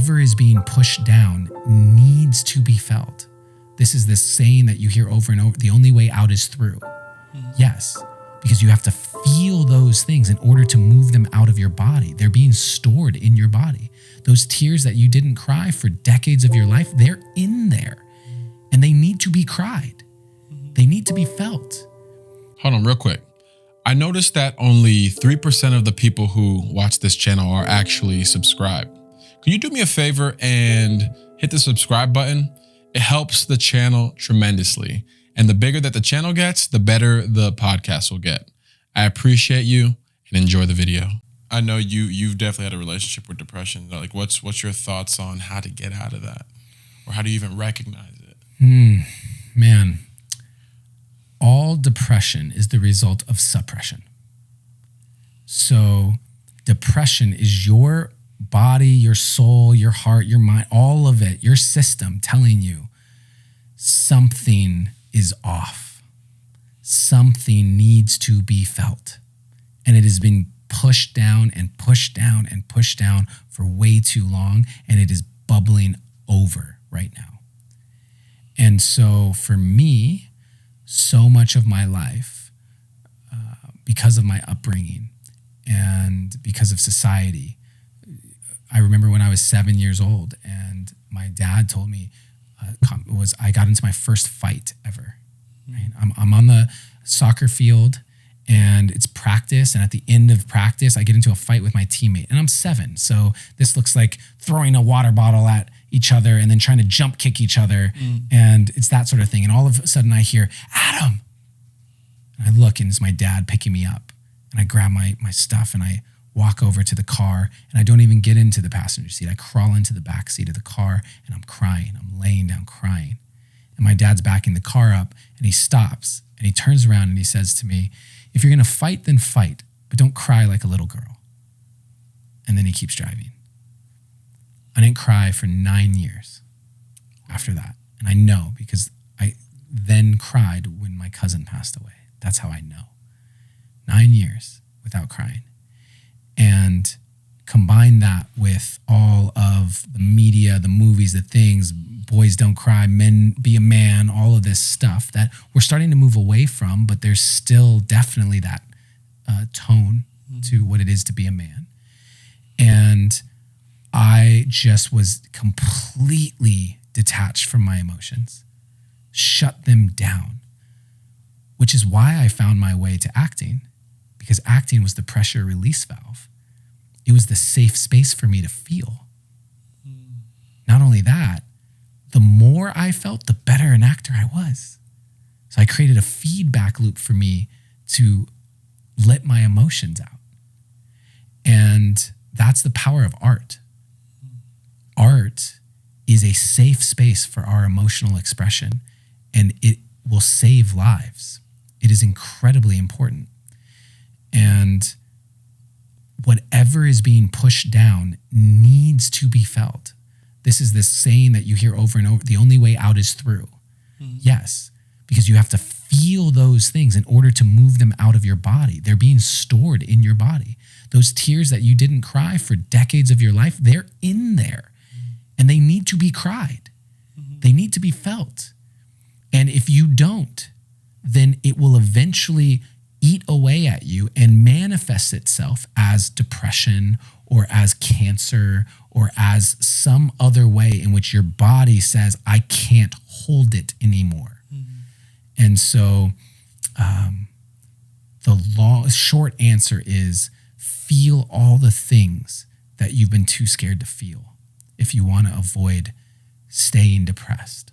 whatever is being pushed down needs to be felt. This is this saying that you hear over and over, the only way out is through. Yes, because you have to feel those things in order to move them out of your body. They're being stored in your body. Those tears that you didn't cry for decades of your life, they're in there and they need to be cried. They need to be felt. Hold on real quick. I noticed that only 3% of the people who watch this channel are actually subscribed. Can you do me a favor and hit the subscribe button? It helps the channel tremendously. And the bigger that the channel gets, the better the podcast will get. I appreciate you and enjoy the video. I know you've definitely had a relationship with depression. Like, what's your thoughts on how to get out of that? Or how do you even recognize it? Man, all depression is the result of suppression. So depression is your body, your soul, your heart, your mind, all of it, your system telling you something is off. Something needs to be felt. And it has been pushed down and pushed down and pushed down for way too long. And it is bubbling over right now. And so for me, so much of my life, because of my upbringing and because of society, I remember when I was 7 years old and my dad told me, I got into my first fight ever. Right? I'm on the soccer field and it's practice. And at the end of practice, I get into a fight with my teammate and I'm 7. So this looks like throwing a water bottle at each other and then trying to jump kick each other. And it's that sort of thing. And all of a sudden I hear, Adam. And I look and it's my dad picking me up. And I grab my stuff and I walk over to the car and I don't even get into the passenger seat. I crawl into the back seat of the car and I'm crying. I'm laying down crying. And my dad's backing the car up and he stops and he turns around and he says to me, if you're going to fight, then fight, but don't cry like a little girl. And then he keeps driving. I didn't cry for 9 years after that. And I know because I then cried when my cousin passed away. That's how I know. 9 years without crying. And combine that with all of the media, the movies, the things, boys don't cry, men be a man, all of this stuff that we're starting to move away from, but there's still definitely that tone to what it is to be a man. And I just was completely detached from my emotions, shut them down, which is why I found my way to acting, because acting was the pressure release valve. It was the safe space for me to feel. Not only that, the more I felt, the better an actor I was. So I created a feedback loop for me to let my emotions out. And that's the power of art. Art is a safe space for our emotional expression, and it will save lives. It is incredibly important. And whatever is being pushed down needs to be felt. This is this saying that you hear over and over, the only way out is through. Yes, because you have to feel those things in order to move them out of your body. They're being stored in your body. Those tears that you didn't cry for decades of your life, they're in there and they need to be cried. They need to be felt. And if you don't, then it will eventually eat away at you and manifest itself as depression or as cancer or as some other way in which your body says, I can't hold it anymore. And so the short answer is feel all the things that you've been too scared to feel if you want to avoid staying depressed.